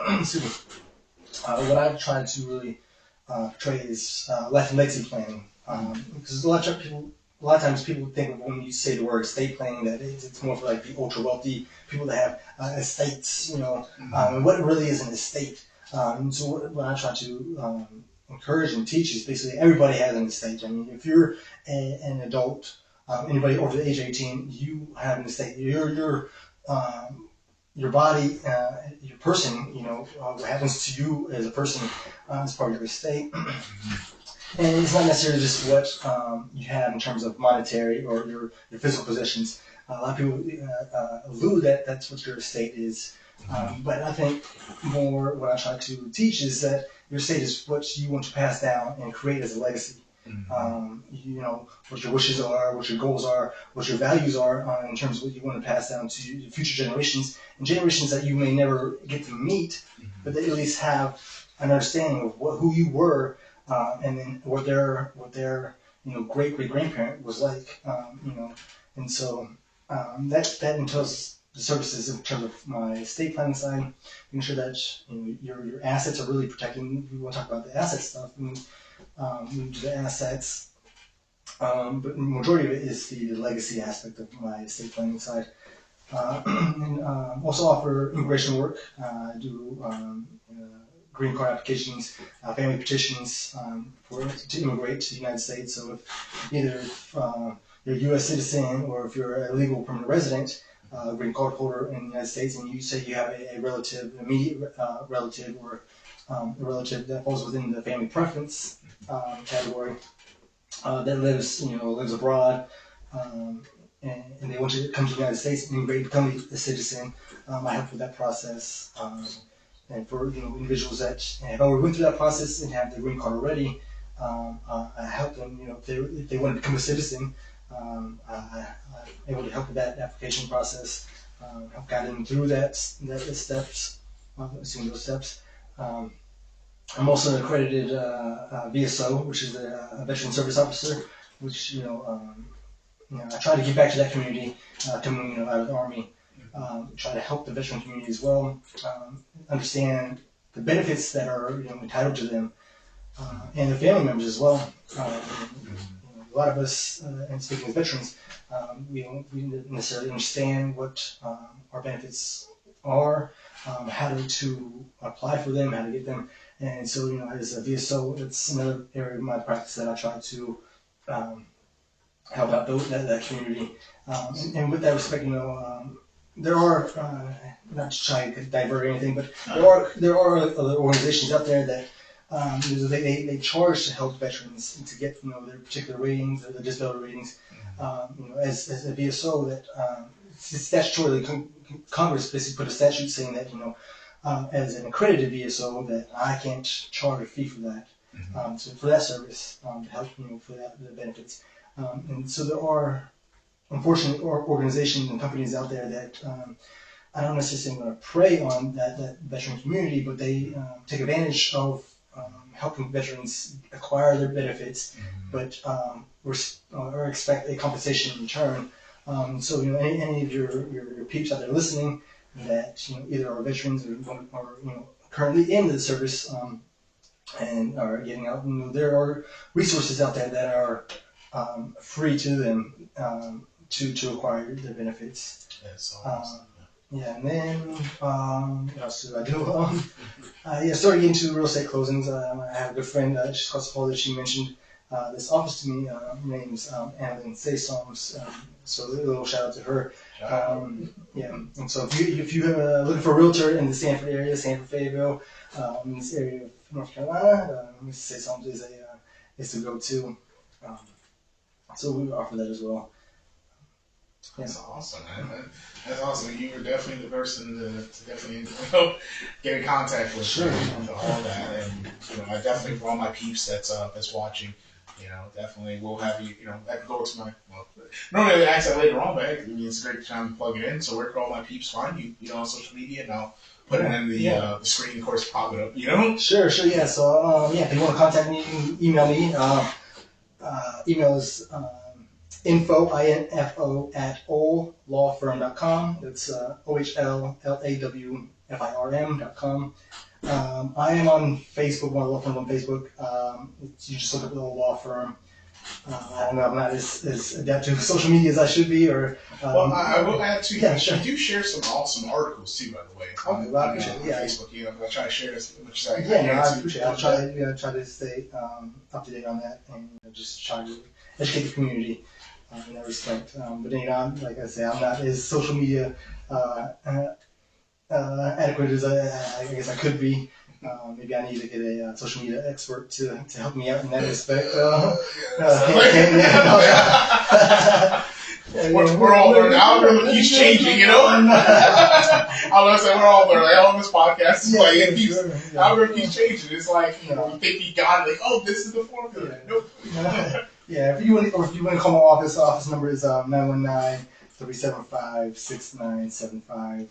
what I've tried to really portray is life and legacy planning, because a lot of times people think of when you say the word estate planning that it's more for like the ultra wealthy people that have estates, and what really is an estate. So what I try to encourage and teach is basically everybody has an estate. I mean, if you're an adult, anybody over the age of 18, you have an estate. Your body, your person, what happens to you as a person is part of your estate. And it's not necessarily just what you have in terms of monetary or your physical possessions. A lot of people allude that that's what your estate is. But I think more what I try to teach is that your estate is what you want to pass down and create as a legacy. What your wishes are, what your goals are, what your values are in terms of what you want to pass down to your future generations, and generations that you may never get to meet, but they at least have an understanding of who you were, and then what their great grandparent was like, and so that entails the services in terms of my estate planning side, making sure that your assets are really protected. We want to talk about the asset stuff. Move to the assets, but the majority of it is the legacy aspect of my estate planning side. And also offer immigration work. I do green card applications, family petitions to immigrate to the United States. So if either you're a U.S. citizen or if you're a legal permanent resident, green card holder in the United States, and you say you have a relative, an immediate relative, or a relative that falls within the family preference category that lives abroad, and they want you to come to the United States and immigrate, become a citizen, I help with that process. And for individuals that have already went through that process and have their green card already, I help them. If they want to become a citizen, I'm able to help with that application process, help guide them through those steps. I'm also an accredited VSO, which is a Veteran Service Officer, which I try to give back to that community coming out of the Army. Try to help the veteran community as well, understand the benefits that are entitled to them, and their family members as well. A lot of us, and speaking as veterans, we don't necessarily understand what our benefits are, how to apply for them, how to get them. And so, as a VSO, it's another area of my practice that I try to help out that community. And with that respect, there are, not to try to divert or anything, but there are other organizations out there that they charge to help veterans to get their particular ratings or their disability ratings. As a VSO, that statutorily Congress basically put a statute saying that as an accredited VSO that I can't charge a fee for that. So for that service, to help for the benefits. And so there are, unfortunately, organizations and companies out there that I don't necessarily want to prey on that veteran community, but they take advantage of helping veterans acquire their benefits, but or expect a compensation in return. So any of your peeps out there listening that either are veterans or currently in the service and are getting out, there are resources out there that are free to them to acquire their benefits. That's awesome. And then what else did I do? Started getting into real estate closings. I have a good friend, she's across the hall, that she mentioned this office to me. Her name's Alvin Peoples. So a little shout out to her. And so if you looking for a realtor in the Sanford area, Sanford, Fayetteville, in this area of North Carolina, Say Something is to go to. So we offer that as well. That's awesome, man. That's awesome. You were definitely the person to definitely get in contact with. Sure. All that, and I definitely, for all my peeps that's watching, definitely we'll have you. I can go to my. Normally I ask that later on, but it's a great time to plug it in. So where can all my peeps find you? On social media, and I'll put it in the screen, of course, pop it up. Sure, yeah. So if you want to contact me, you can email me. Email is info at ohlawfirm.com. That's OHLLAWFIRM.com. I am on Facebook, one of the law firms on Facebook. You just look up the Ohl Law Firm. I don't know, I'm not as adept to social media as I should be. Well, I will add to you. Sure. You do share some awesome articles too, by the way. Okay, well, I appreciate it. Facebook, I try to share as much as I can. Yeah, I appreciate it. I'll try to stay up to date on that and just try to educate the community in that respect. But like I say, I'm not as social media adequate as I guess I could be. Maybe I need to get a social media expert to help me out in that respect. We're all learning. The algorithm keeps changing, you know? I was say we're all learning. Like, on this podcast is like, the algorithm keeps changing. It's like, you think you got it, like, oh, this is the formula. Nope. Yeah, if you want to call my office number is 919-375-6975.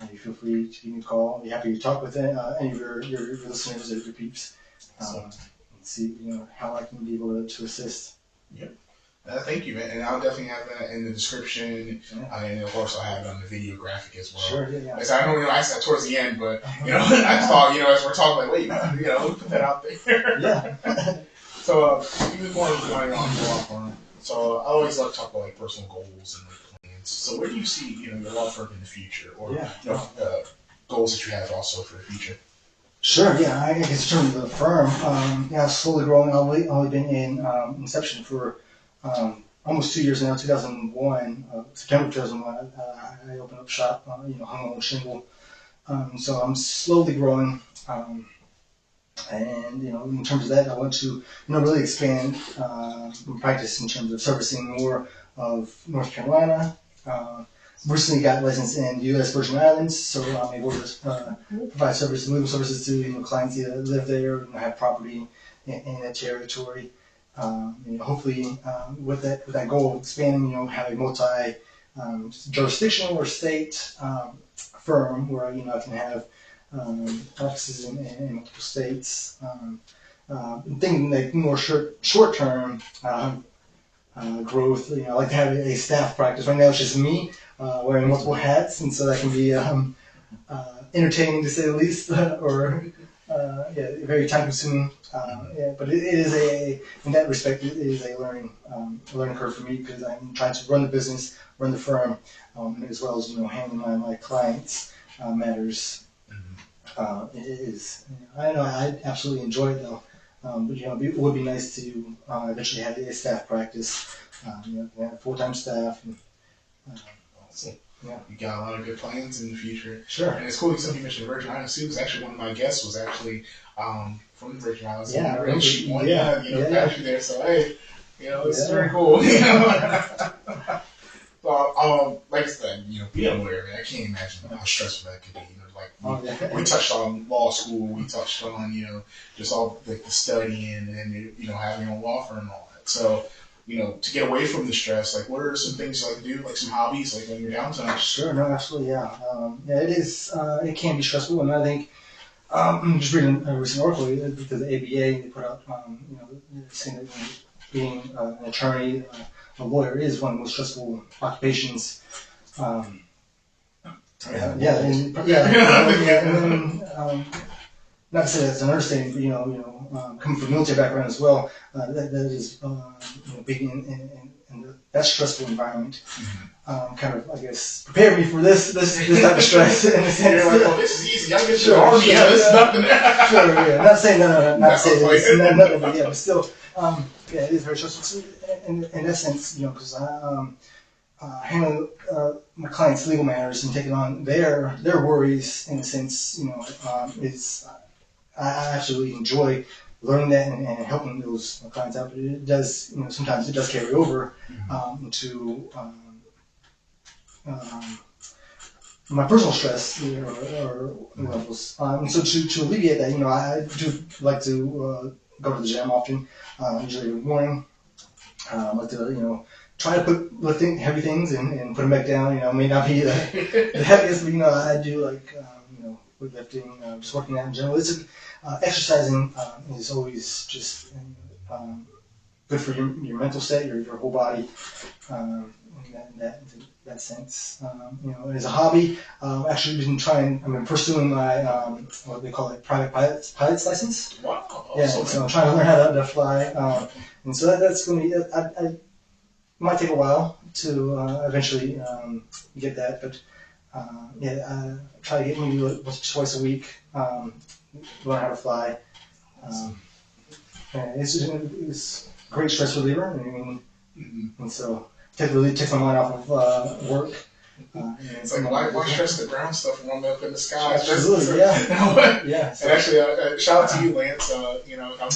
And you feel free to give me a call. I'll be happy to talk with any of your listeners or your peeps. And see, how I can be able to assist. Yep. Thank you, man. And I'll definitely have that in the description. And of course, I'll have it on the video graphic as well. Sure, yeah. So I know, I said that towards the end, but, I thought, as we're talking, like, wait, put that out there. Yeah. So, you was born on your law firm. So, I always like to talk about, like, personal goals and, like, plans. So, where do you see, your law firm in the future? Or, goals that you have also for the future? Sure, yeah. I guess in terms of the firm, slowly growing. I've only been in inception for almost 2 years now. 2001, September 2001, I opened up shop. Hung on shingle. So I'm slowly growing. And in terms of that, I want to really expand practice in terms of servicing more of North Carolina. Recently got licensed in the U.S. Virgin Islands, so I'm able to provide legal services to clients that live there and have property in that territory. Hopefully, with that goal of expanding, have a multi jurisdictional or state firm where I can have offices in multiple states. Thinking like more short term growth. I like to have a staff practice. Right now, it's just me wearing multiple hats, and so that can be entertaining to say the least, or very time consuming. But it is in that respect, it is a learning curve for me because I'm trying to run the business, run the firm, as well as handling my clients' matters. It is. I know I absolutely enjoy it though. But it would be nice to eventually have a staff practice. Full-time staff. And, awesome. Yeah, you got a lot of good plans in the future. Sure. And it's cool you mentioned the Virgin Islands too. Because actually, one of my guests was actually from the Virgin Islands. Yeah, and she won. Actually there. So hey, it's very cool. Like I said, being a lawyer, man, I can't imagine how stressful that could be. We touched on law school, we touched on, just all the studying and, having your own law firm and all that. So, to get away from the stress, like, what are some things you like to do, like some hobbies, like when you're downtime? Sure, no, absolutely, yeah. It is, it can be stressful, and I think, just reading a recent article, because the ABA, they put out, saying that being an attorney, a lawyer is one of the most stressful occupations. Not to say that's an understatement, but coming from a military background as well, that is being in that stressful environment. Kind of, I guess, prepared me for this type of stress in a sense. You're like, oh, this is easy. I get to the army. This is nothing. Sure, yeah. Not saying not saying it's nothing, but but still, it is very stressful. In that sense, because handling my clients' legal matters and taking on their worries in a sense, is I absolutely enjoy learning that and helping those clients out. But it does, sometimes it does carry over to my personal stress or levels. So to alleviate that, I do like to go to the gym often, usually every morning. I like to, try to lift heavy things and put them back down. May not be the heaviest, but I do like weightlifting, just working out in general. It's exercising is always just good for your mental state, your whole body. In that sense, as a hobby, actually I've been pursuing my what they call it, private pilot's license. Wow. Yeah, so I'm trying to learn how to fly, and so that's going to be. It might take a while to eventually get that, but I try to get maybe twice a week, learn how to fly. It's a great stress reliever, and so it takes my mind off of work, It's like, why stress the ground stuff and warm up in the sky? Absolutely, yeah. Yeah. And actually, shout out to you, Lance. I'm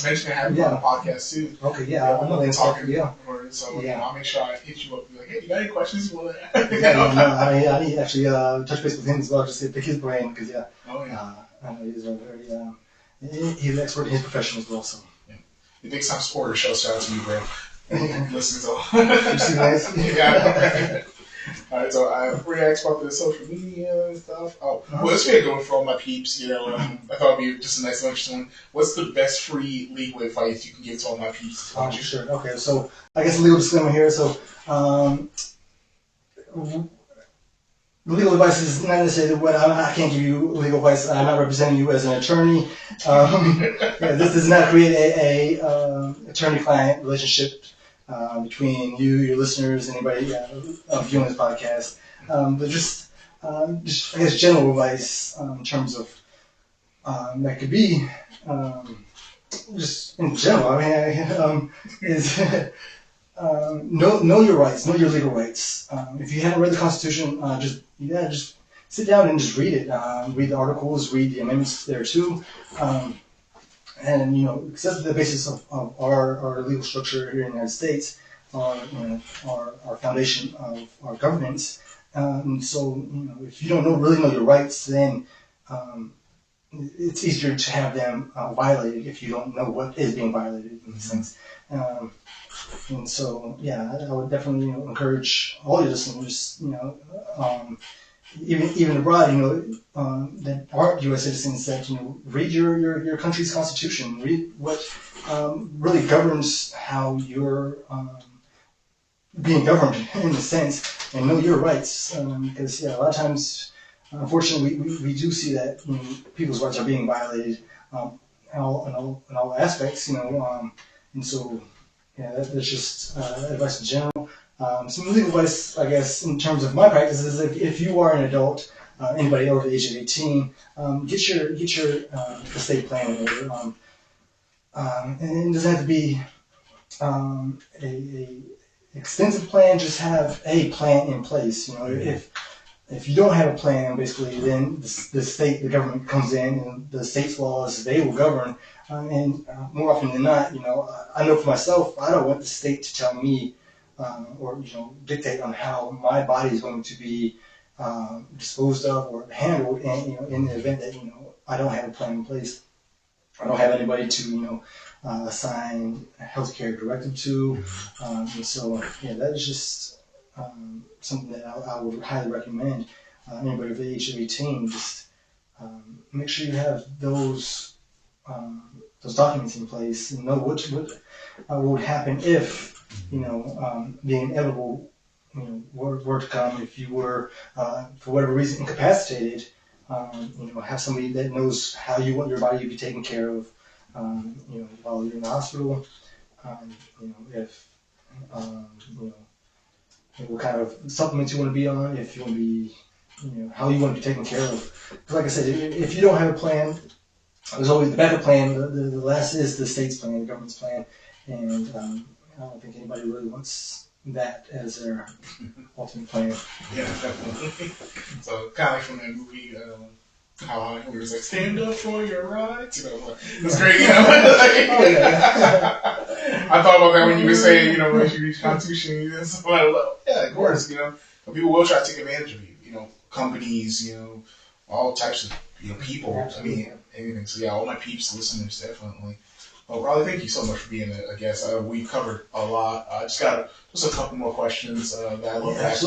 mentioning having you on the podcast too. Okay, yeah. I'm going to talk to you. So I'll make sure I hit you up. Be like, hey, you got any questions you want to I need to actually touch base with him as well, just to pick his brain, because I know he's he's an expert in his profession as well. So. Yeah. The Big Time Supporter Show, shout out to you, bro. Listen to all. You see, Lance? Yeah. All right, so we're gonna ask about the social media and stuff. Oh, well, this video going for all my peeps. I thought it'd be just a nice, interesting one. What's the best free legal advice you can give to all my peeps? Oh, sure. Okay, so I guess a legal disclaimer here. So, legal advice is not necessarily what I can't give you legal advice. I'm not representing you as an attorney. This does not create a attorney-client relationship between you, your listeners, anybody viewing this podcast. But just I guess general advice in terms of that could be just in general. I mean, is know your rights, know your legal rights. If you haven't read the Constitution, just sit down and just read it. Read the articles, read the amendments there too. And accept the basis of our legal structure here in the United States, our foundation of our governance. So if you don't really know your rights, then it's easier to have them violated if you don't know what is being violated in a sense. And so, I would definitely encourage all your listeners, even abroad, that aren't U.S. citizens, that read your country's constitution, read what really governs how you're being governed in a sense, and know your rights. Because a lot of times, unfortunately, we do see that people's rights are being violated in all aspects, and so that's just advice in general. Some legal advice, I guess, in terms of my practice is if you are an adult, anybody over the age of 18, get your estate plan in order. And it doesn't have to be a extensive plan. Just have a plan in place. If you don't have a plan, basically, then the government comes in, and the state's laws, they will govern. And more often than not, I know for myself, I don't want the state to tell me or dictate on how my body is going to be disposed of or handled, in the event that I don't have a plan in place. I don't have anybody to assign a healthcare directive to, and so that is just something that I would highly recommend anybody of the age of 18. Just make sure you have those documents in place and know what would happen if the inevitable were to come. If you were for whatever reason incapacitated, have somebody that knows how you want your body to be taken care of while you're in the hospital. If what kind of supplements you want to be on, if you want to be how you want to be taken care of. Because like I said, if you don't have a plan, there's always the backup plan. The last is the state's plan, the government's plan, and I don't think anybody really wants that as their ultimate plan. Yeah, definitely. So kind of like from that movie, how it was like, stand up for your rights. It's great. Oh, yeah. I thought about that when you were saying, once you reach Constitution, and stuff like that. Yeah, of course. People will try to take advantage of you. Companies, all types of people. Absolutely. I mean, anything. So all my peeps, listeners, definitely. Well, Rolie, thank you so much for being a guest. We covered a lot. I just got a couple more questions that I love to ask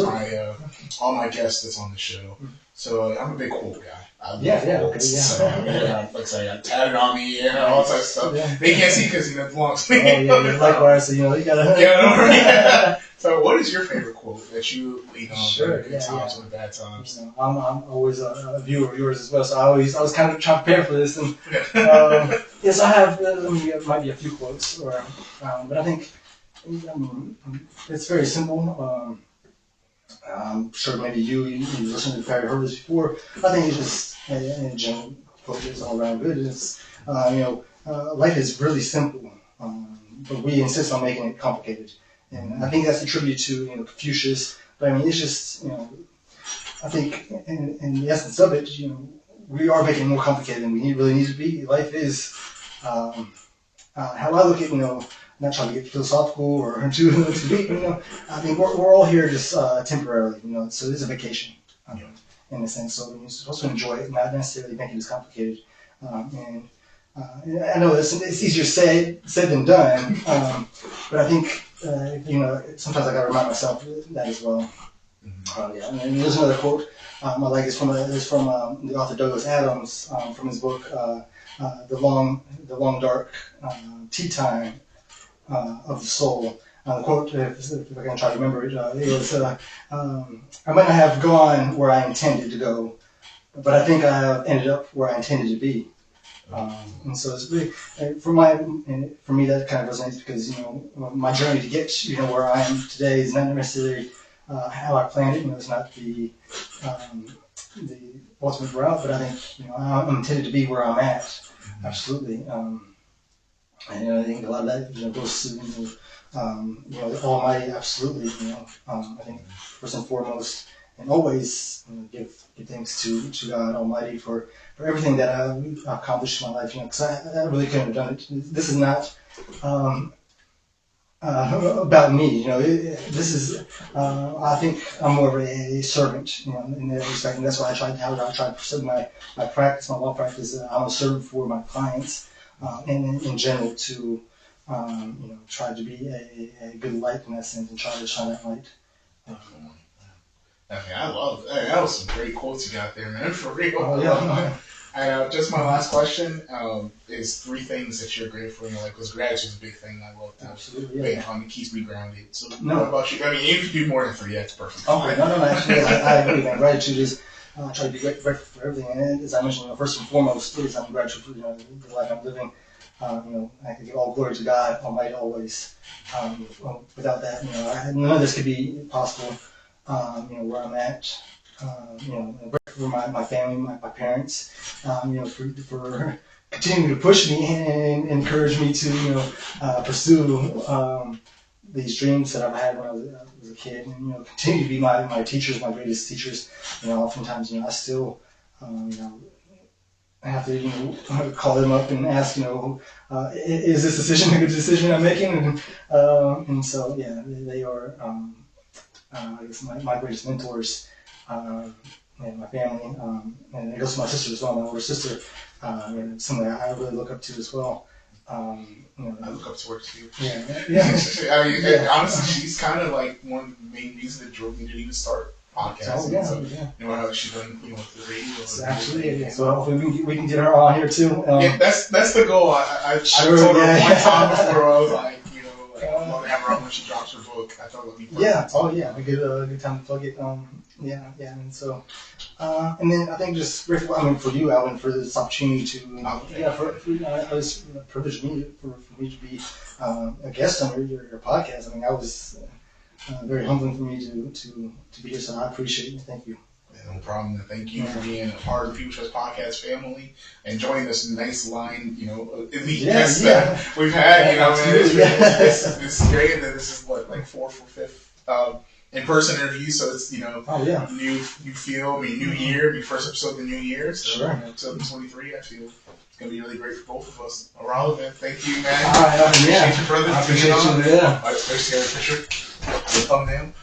all my guests that's on the show. So I'm a big quote guy. I love quotes. So, like I say, I tatted on me and all types of stuff. Yeah. They can't see because it belongs to me. Likewise, so you gotta. Yeah. So, what is your favorite quote that you lean on for good times and bad times? I'm always a viewer of yours as well, so I was kind of trying to prepare for this, and yes, I have. It might be a few quotes, but I think it's very simple. I'm sure maybe you listened to probably heard this before. I think it's just in general quote is all around good. It's life is really simple, but we insist on making it complicated. And I think that's a tribute to Confucius. But I mean, it's just I think in the essence of it, we are making it more complicated than we really need to be. Life is, how I look at, not trying to get philosophical or too deep, I think we're all here just temporarily, so it's a vacation in a sense. So you're supposed to enjoy it, not necessarily make it as complicated. And I know it's easier said than done, but I think, sometimes I got to remind myself that as well. And there's another quote I like. It's from the author Douglas Adams from his book The Long Dark Tea Time of the Soul. The quote, if I can try to remember it, it was, I might not have gone where I intended to go, but I think I have ended up where I intended to be. And so it's really, for me that kind of resonates because, my journey to get, where I am today is not necessarily how I planned it. It's not the ultimate route, but I think, I'm intended to be where I'm at. Absolutely. And I think a lot of that, goes to, the Almighty. Absolutely. I think first and foremost, and always give thanks to God Almighty for everything that I've accomplished in my life. Because I really couldn't have done it. This is not about me. This is. I think I'm more of a servant. In that respect, and that's why I tried to pursue my practice, my law practice. I'm a servant for my clients, and in general to, try to be a good light in that sense and try to shine that light. I love that. That was some great quotes you got there, man. For real. Oh, yeah. And just my last question is 3 things that you're grateful for in your life, because gratitude is a big thing. I love that. Absolutely, Yeah. It keeps me grounded. So what about you? I mean, if you do more than 3, that's perfect. Okay, no, actually, I agree, man. Gratitude is, I try to be grateful for everything. And as I mentioned, first and foremost, is I'm grateful for the life I'm living. I can give all glory to God Almighty always. Without that, none of this could be possible. Where I'm at, grateful for my family, my parents, for continuing to push me and encourage me to, pursue these dreams that I've had when I was a kid, and continue to be my teachers, my greatest teachers. Oftentimes, I still, I have to, call them up and ask, is this decision a good decision I'm making? And so, yeah, they are. I guess my greatest mentors, and my family, and it goes to my sister as well, my older sister, and somebody I really look up to as well. I look up to her too. Yeah. Honestly, she's kind of like one of the main reasons that drove me to even start podcasting. How she's done, with the radio. Absolutely. So hopefully we can get her on here too. That's the goal. I told her one time before, I was like, I'm going to have her on when she drops her book. I thought it would be perfect. Yeah. Oh, yeah. A good time to plug it. Yeah. And so, and then I think just grateful. For you, Alvin, for this opportunity to. It was a privilege for me to be a guest on your podcast. I was very humbling for me to be here. So I appreciate it. Thank you. No problem. Thank you for being a part of the People's Podcast family and joining this nice line, elite guests that we've had. It's great. And this is like 4th or 5th in-person interview, so it's new feel. New year, first episode of the new year. So sure. Episode 23, I feel it's gonna be really great for both of us. Rolie, man, thank you, man. All right, appreciate you, brother. I appreciate you. Yeah. All right, let's get a picture. The thumbnail.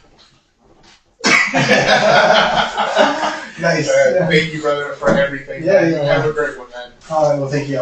Nice. Thank you, brother, for everything. Yeah. Have a great one, man. All right. Well, thank you.